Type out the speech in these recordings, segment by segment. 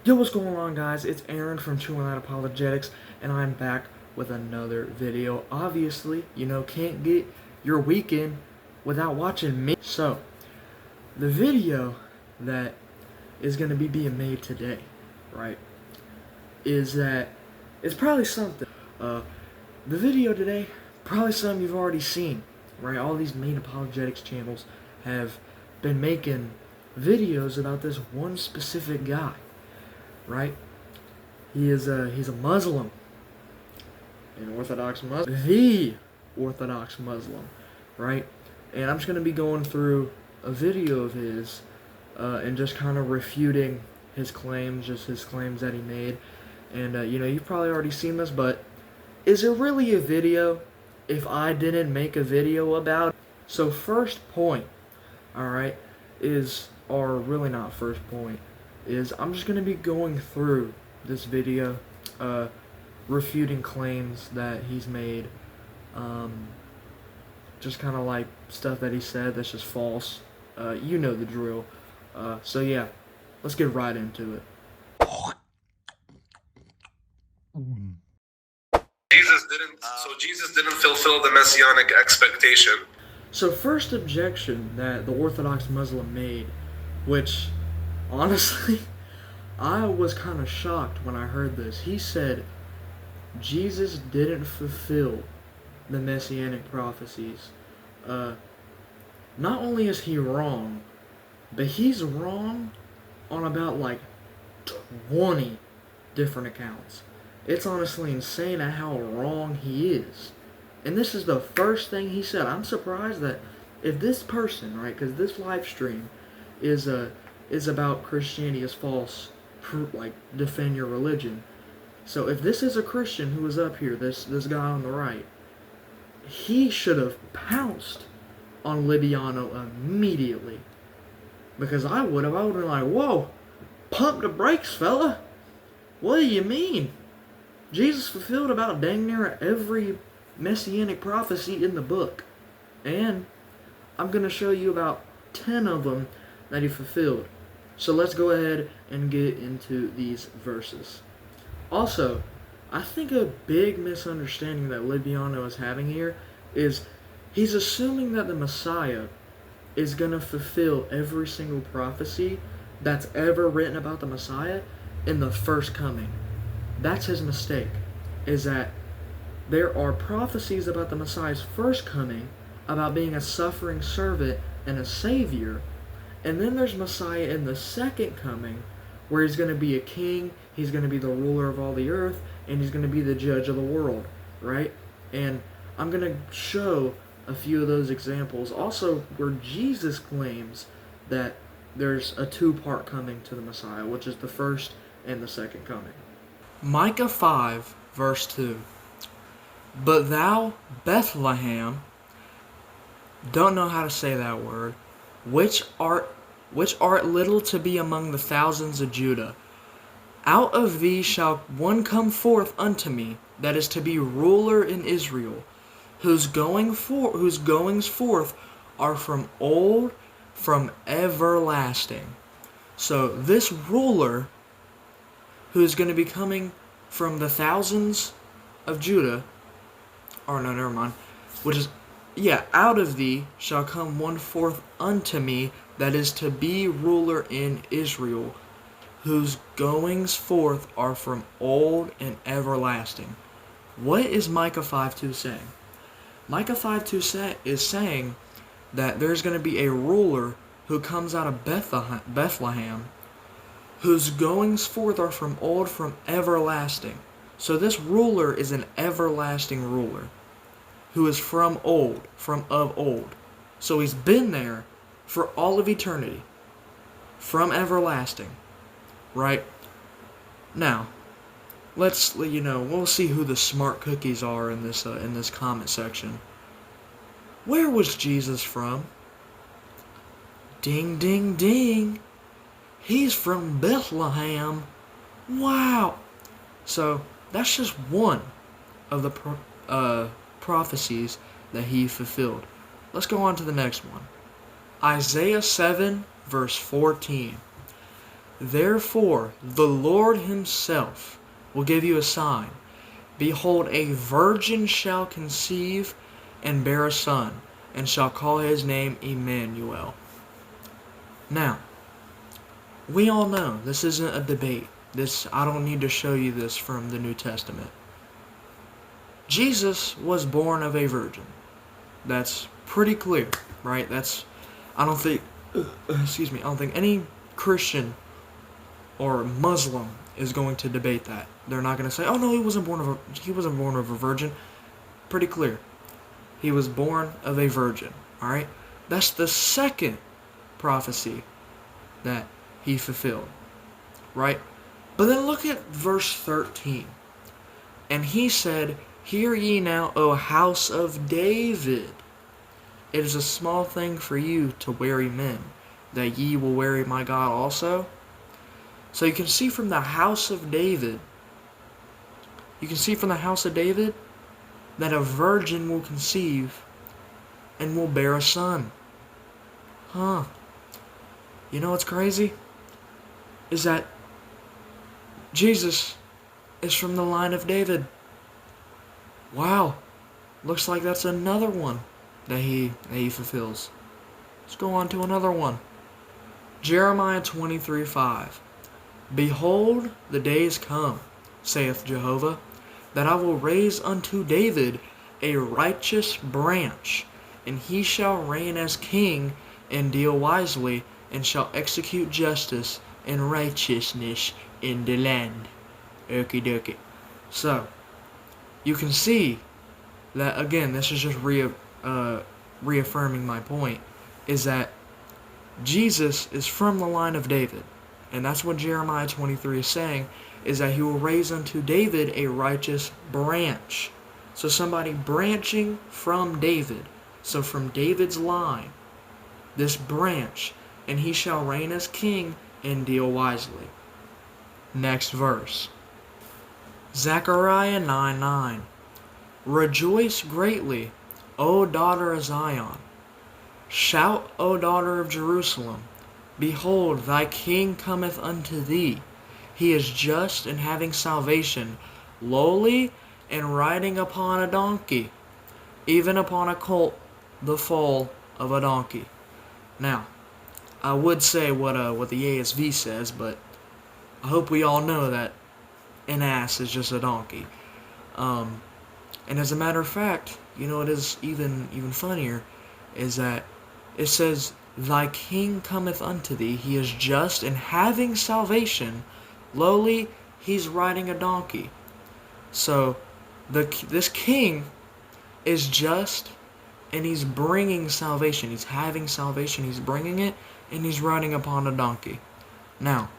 Yo, what's going on, guys? It's Aaron from ChewOnThat Apologetics, and I'm back with another video. Obviously, can't get your weekend without watching me. So, the video that is going to be being made today, right, is that it's probably something. The video today, probably something you've already seen, right? All these main apologetics channels have been making videos about this one specific guy, right? He's a Muslim, an Orthodox Muslim, the Orthodox Muslim, right? And I'm just going to be going through a video of his and just kind of refuting his claims, just his claims that he made. And, you've probably already seen this, but is it really a video if I didn't make a video about it? So first point, alright, or really not first point, is I'm just going to be going through this video, refuting claims that he's made, just kind of like stuff that he said that's just false. You know the drill. So yeah, let's get right into it. Jesus didn't fulfill the Messianic expectation. So first objection that the Orthodox Muslim made, which honestly I was kind of shocked when I heard this. He said Jesus didn't fulfill the Messianic prophecies. Not only is he wrong, but he's wrong on about like 20 different accounts. It's honestly insane at how wrong he is. And this is the first thing he said. I'm surprised that if this person, right, because this live stream is about Christianity is false, like defend your religion. So if this is a Christian who is up here, this guy on the right, he should have pounced on Libiano immediately. Because I would have been like, whoa, pump the brakes, fella. What do you mean? Jesus fulfilled about dang near every Messianic prophecy in the book. And I'm going to show you about 10 of them that he fulfilled. So let's go ahead and get into these verses. Also, I think a big misunderstanding that Libiano is having here is he's assuming that the Messiah is going to fulfill every single prophecy that's ever written about the Messiah in the first coming. That's his mistake, is that there are prophecies about the Messiah's first coming, about being a suffering servant and a savior, and then there's Messiah in the second coming, where he's going to be a king, he's going to be the ruler of all the earth, and he's going to be the judge of the world, right? And I'm going to show a few of those examples. Also, where Jesus claims that there's a two-part coming to the Messiah, which is the first and the second coming. Micah 5, verse 2. But thou, Bethlehem, don't know how to say that word, which art little to be among the thousands of Judah, out of thee shall one come forth unto me, that is to be ruler in Israel, whose goings forth are from old, from everlasting. So this ruler, who is going to be coming from the thousands of Judah, or no, never mind, out of thee shall come one forth unto me, that is to be ruler in Israel, whose goings forth are from old and everlasting. What is Micah 5:2 saying? Micah 5:2 is saying that there's going to be a ruler who comes out of Bethlehem, whose goings forth are from old, from everlasting. So this ruler is an everlasting ruler, who is from of old. So he's been there for all of eternity, from everlasting, right? Now, we'll see who the smart cookies are in this comment section. Where was Jesus from? Ding, ding, ding. He's from Bethlehem. Wow. So that's just one of the prophecies that he fulfilled. Let's go on to the next one. Isaiah 7, verse 14. Therefore the Lord himself will give you a sign. Behold, a virgin shall conceive and bear a son, and shall call his name Emmanuel. Now, we all know this isn't a debate. I don't need to show you this from the New Testament. Jesus was born of a virgin. That's pretty clear, right? I don't think any Christian or Muslim is going to debate that. They're not going to say, "Oh no, he wasn't born of a virgin." Pretty clear. He was born of a virgin, all right? That's the second prophecy that he fulfilled, right? But then look at verse 13. And he said, "Hear ye now, O house of David. It is a small thing for you to weary men, that ye will weary my God also." So you can see from the house of David, that a virgin will conceive and will bear a son. You know what's crazy? Is that Jesus is from the line of David. Wow. Looks like that's another one that he fulfills. Let's go on to another one. Jeremiah 23:5. Behold, the days come, saith Jehovah, that I will raise unto David a righteous branch, and he shall reign as king, and deal wisely, and shall execute justice and righteousness in the land. Okie dokie. So, you can see that, again, this is just reaffirming my point, is that Jesus is from the line of David. And that's what Jeremiah 23 is saying, is that he will raise unto David a righteous branch. So somebody branching from David. So from David's line, this branch, and he shall reign as king and deal wisely. Next verse. Zechariah 9:9. Rejoice greatly, O daughter of Zion. Shout, O daughter of Jerusalem. Behold, thy king cometh unto thee. He is just and having salvation, lowly and riding upon a donkey, even upon a colt, the foal of a donkey. Now, I would say what the ASV says, but I hope we all know that an ass is just a donkey. And as a matter of fact, you know what is even funnier is that it says, thy king cometh unto thee, he is just and having salvation, lowly, he's riding a donkey. So, this king is just, and he's bringing salvation. He's having salvation, he's bringing it, and he's riding upon a donkey. Now,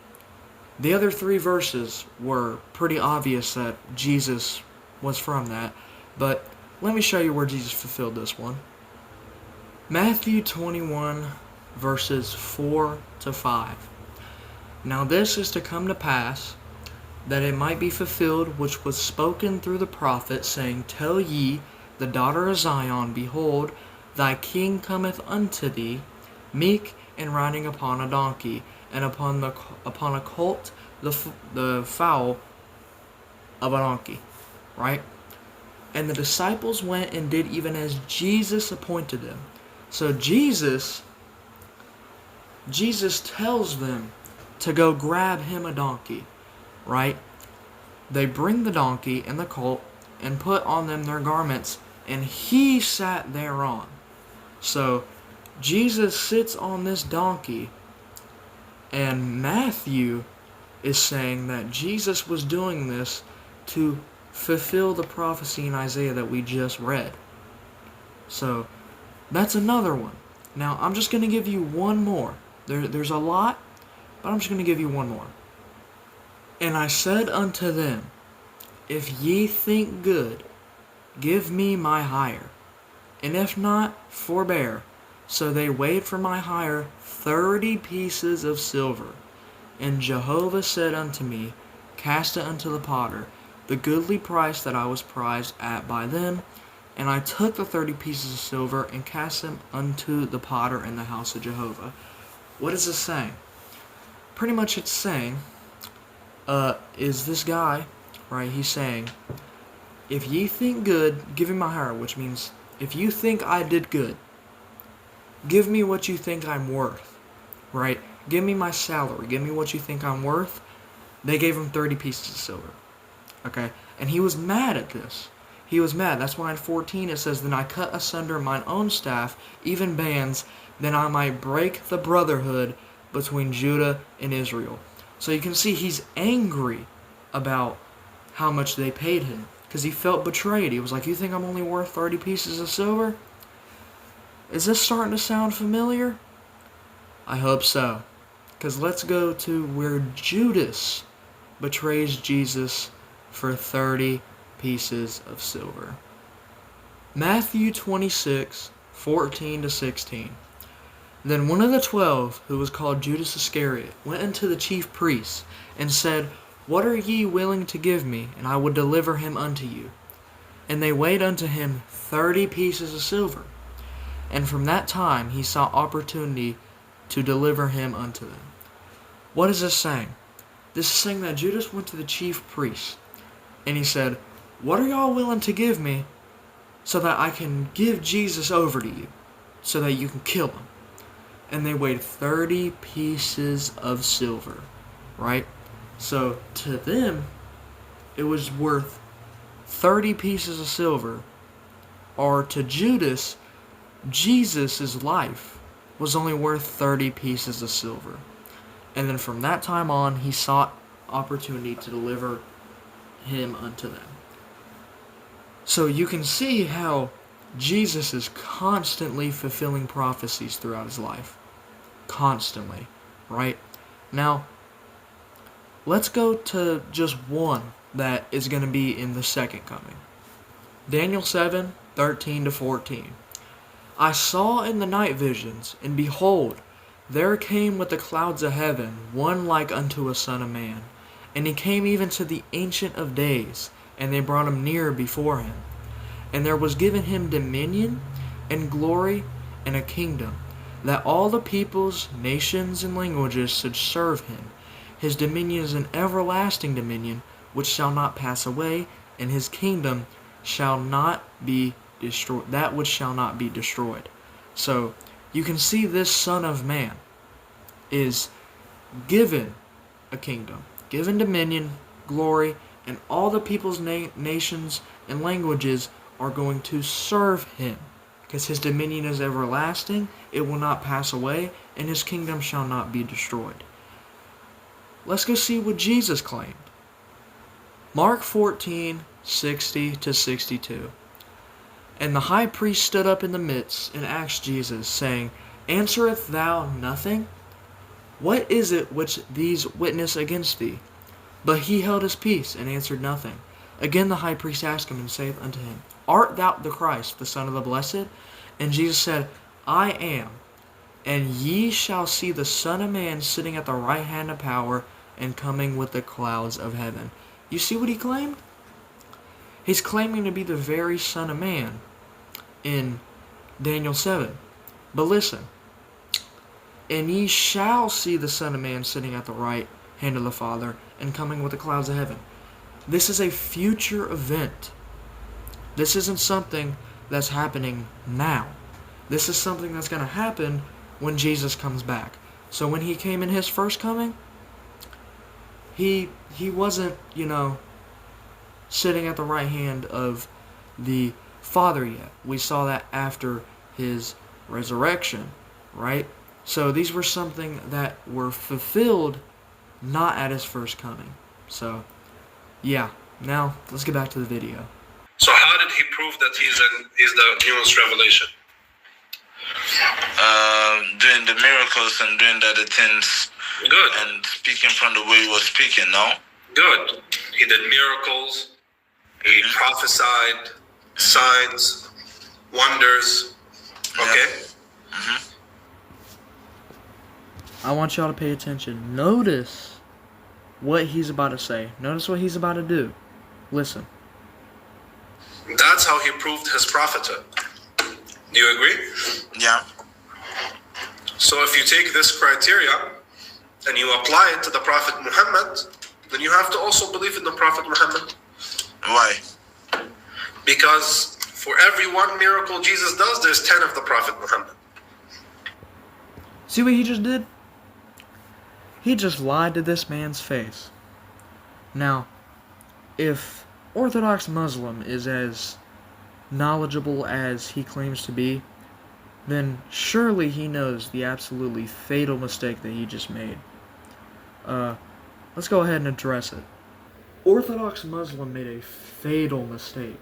the other three verses were pretty obvious that Jesus was from that, but let me show you where Jesus fulfilled this one. Matthew 21, verses 4 to 5. Now this is to come to pass, that it might be fulfilled which was spoken through the prophet, saying, Tell ye the daughter of Zion, behold, thy king cometh unto thee, meek and riding upon a donkey, and upon a colt, the foal of a donkey. Right? And the disciples went and did even as Jesus appointed them. So Jesus tells them to go grab him a donkey, right? They bring the donkey and the colt and put on them their garments, and he sat thereon. So Jesus sits on this donkey, and Matthew is saying that Jesus was doing this to fulfill the prophecy in Isaiah that we just read. So that's another one. Now I'm just going to give you one more. There's a lot, but I'm just going to give you one more. And I said unto them, If ye think good, give me my hire, and if not, forbear. So they weighed for my hire 30 pieces of silver. And Jehovah said unto me, Cast it unto the potter, the goodly price that I was prized at by them. And I took the 30 pieces of silver and cast them unto the potter in the house of Jehovah. What is this saying? pretty much it's saying, is this guy, right, he's saying, if ye think good, give me my hire, which means, if you think I did good, give me what you think I'm worth, right? Give me my salary, give me what you think I'm worth. They gave him 30 pieces of silver, okay? And he was mad at this. He was mad. That's why in 14 it says, then I cut asunder mine own staff, even bands, that I might break the brotherhood between Judah and Israel. So you can see he's angry about how much they paid him, because he felt betrayed. He was like, you think I'm only worth 30 pieces of silver? Is this starting to sound familiar? I hope so. Because let's go to where Judas betrays Jesus for 30 pieces of silver. Matthew 26, 14 to 16. Then one of the 12, who was called Judas Iscariot, went unto the chief priests, and said, what are ye willing to give me, and I will deliver him unto you? And they weighed unto him 30 pieces of silver. And from that time he saw opportunity to deliver him unto them. What is this saying? This is saying that Judas went to the chief priests, and he said, what are y'all willing to give me so that I can give Jesus over to you, so that you can kill him? And they weighed 30 pieces of silver, right? So to them, it was worth 30 pieces of silver. Or to Judas, Jesus' life was only worth 30 pieces of silver. And then from that time on, he sought opportunity to deliver him unto them. So you can see how Jesus is constantly fulfilling prophecies throughout his life. Constantly, right? Now, let's go to just one that is going to be in the second coming. Daniel 7, 13 to 14. I saw in the night visions, and behold, there came with the clouds of heaven one like unto a son of man. And he came even to the Ancient of Days, and they brought him near before him. And there was given him dominion, and glory, and a kingdom, that all the peoples, nations, and languages should serve him. His dominion is an everlasting dominion, which shall not pass away, and his kingdom shall not be destroyed, that which shall not be destroyed. So, you can see this Son of Man is given a kingdom, given dominion, glory, and all the peoples, nations, and languages are going to serve him. Because his dominion is everlasting, it will not pass away, and his kingdom shall not be destroyed. Let's go see what Jesus claimed. Mark 14, 60 to 62. And the high priest stood up in the midst, and asked Jesus, saying, answerest thou nothing? What is it which these witness against thee? But he held his peace, and answered nothing. Again the high priest asked him, and saith unto him, art thou the Christ, the Son of the Blessed? And Jesus said, I am. And ye shall see the Son of Man sitting at the right hand of power, and coming with the clouds of heaven. You see what he claimed? He's claiming to be the very Son of Man in Daniel 7. But listen. And ye shall see the Son of Man sitting at the right hand of the Father, and coming with the clouds of heaven. This is a future event. This isn't something that's happening now. This is something that's going to happen when Jesus comes back. So when he came in his first coming, he wasn't, sitting at the right hand of the Father yet. We saw that after his resurrection, right? So these were something that were fulfilled not at his first coming. So, yeah. Now, let's get back to the video. So how did he prove that he's the newest revelation? Doing the miracles and doing the other things. Good. And speaking from the way he was speaking, no? Good. He did miracles. He prophesied signs, wonders. Okay? Mm-hmm. I want y'all to pay attention. Notice what he's about to say. Notice what he's about to do. Listen. That's how he proved his prophethood. Do you agree? Yeah. So if you take this criteria and you apply it to the Prophet Muhammad, then you have to also believe in the Prophet Muhammad. Why? Because for every one miracle Jesus does, there's 10 of the Prophet Muhammad. See what he just did? He just lied to this man's face. Now, if Orthodox Muslim is as knowledgeable as he claims to be, then surely he knows the absolutely fatal mistake that he just made. Let's go ahead and address it. Orthodox Muslim made a fatal mistake.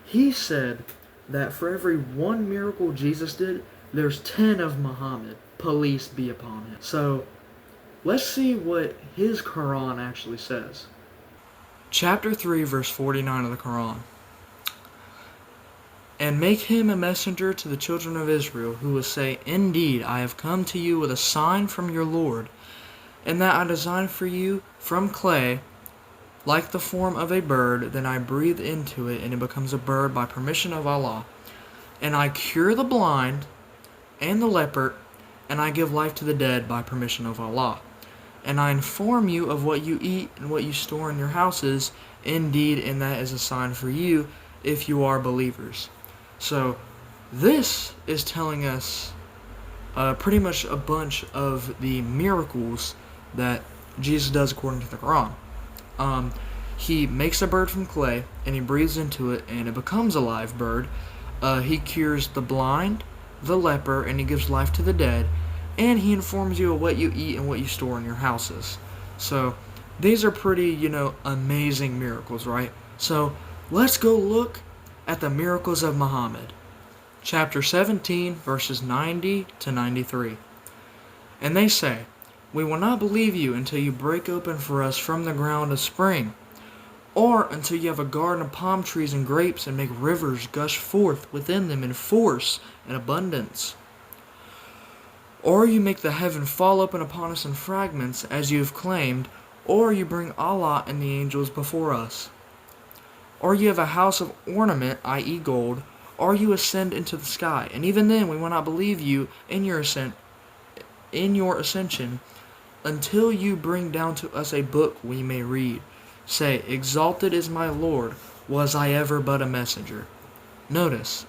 He said that for every one miracle Jesus did, there's 10 of Muhammad. Police be upon him. So, let's see what his Quran actually says. Chapter 3, verse 49 of the Quran. And make him a messenger to the children of Israel, who will say, Indeed, I have come to you with a sign from your Lord, and that I designed for you from clay, like the form of a bird, then I breathe into it, and it becomes a bird by permission of Allah. And I cure the blind and the leper, and I give life to the dead by permission of Allah. And I inform you of what you eat and what you store in your houses, indeed, and that is a sign for you, if you are believers. So, this is telling us pretty much a bunch of the miracles that Jesus does according to the Quran. He makes a bird from clay, and he breathes into it, and it becomes a live bird. He cures the blind, the leper, and he gives life to the dead, and he informs you of what you eat and what you store in your houses. So, these are pretty, amazing miracles, right? So, let's go look at the miracles of Muhammad. Chapter 17, verses 90 to 93. And they say, We will not believe you until you break open for us from the ground a spring, or until you have a garden of palm trees and grapes and make rivers gush forth within them in force and abundance. Or you make the heaven fall open upon us in fragments, as you have claimed, or you bring Allah and the angels before us. Or you have a house of ornament, i.e. gold, or you ascend into the sky, and even then we will not believe you in your ascension, until you bring down to us a book we may read. Say, Exalted is my Lord, was I ever but a messenger. Notice,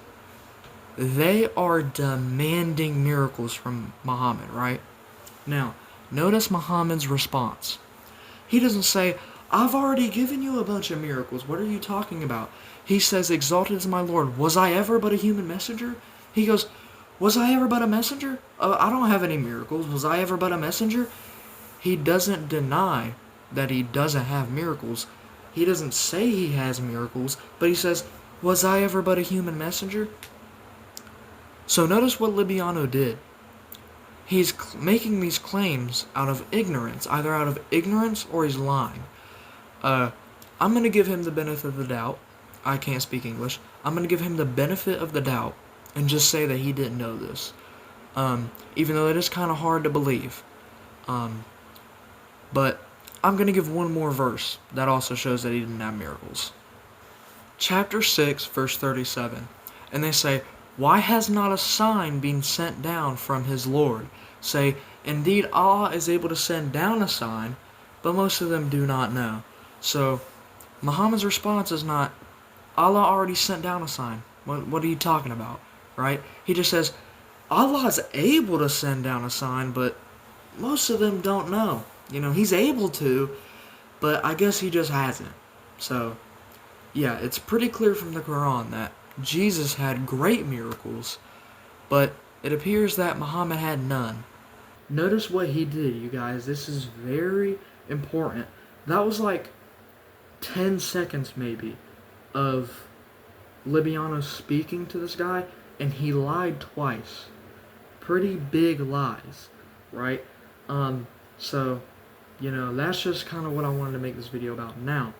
they are demanding miracles from Muhammad, right? Now, notice Muhammad's response. He doesn't say, I've already given you a bunch of miracles. What are you talking about? He says, Exalted is my Lord. Was I ever but a human messenger? He goes, Was I ever but a messenger? I don't have any miracles. Was I ever but a messenger? He doesn't deny that he doesn't have miracles. He doesn't say he has miracles, but he says, Was I ever but a human messenger? So notice what Libiano did. He's making these claims out of ignorance, either out of ignorance or he's lying. I'm going to give him the benefit of the doubt. I can't speak English. I'm going to give him the benefit of the doubt and just say that he didn't know this. Even though it is kind of hard to believe. But I'm going to give one more verse that also shows that he didn't have miracles. Chapter 6, verse 37. And they say, Why has not a sign been sent down from his Lord? Say, Indeed, Allah is able to send down a sign, but most of them do not know. So, Muhammad's response is not, Allah already sent down a sign. What are you talking about? Right? He just says, Allah is able to send down a sign, but most of them don't know. He's able to, but I guess he just hasn't. So, yeah, it's pretty clear from the Quran that Jesus had great miracles, but it appears that Muhammad had none. Notice what he did, you guys. This is very important. That was like 10 seconds maybe of Libiano speaking to this guy, and he lied twice. Pretty big lies, right? So, that's just kind of what I wanted to make this video about. Now,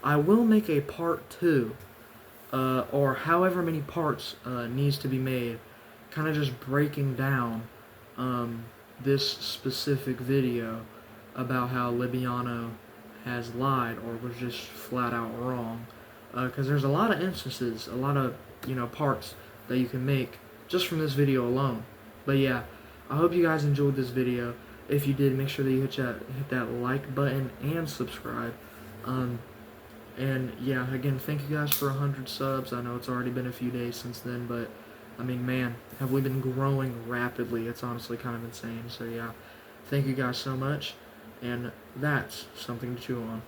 I will make a part 2, or however many parts needs to be made, kind of just breaking down this specific video about how Libiano has lied or was just flat out wrong. Because there's a lot of instances, a lot of, parts that you can make just from this video alone. But yeah, I hope you guys enjoyed this video. if you did, make sure that you hit that like button and subscribe. And yeah, again, thank you guys for 100 subs. I know it's already been a few days since then, but I mean, man, have we been growing rapidly? It's honestly kind of insane. So yeah, thank you guys so much, and that's something to chew on.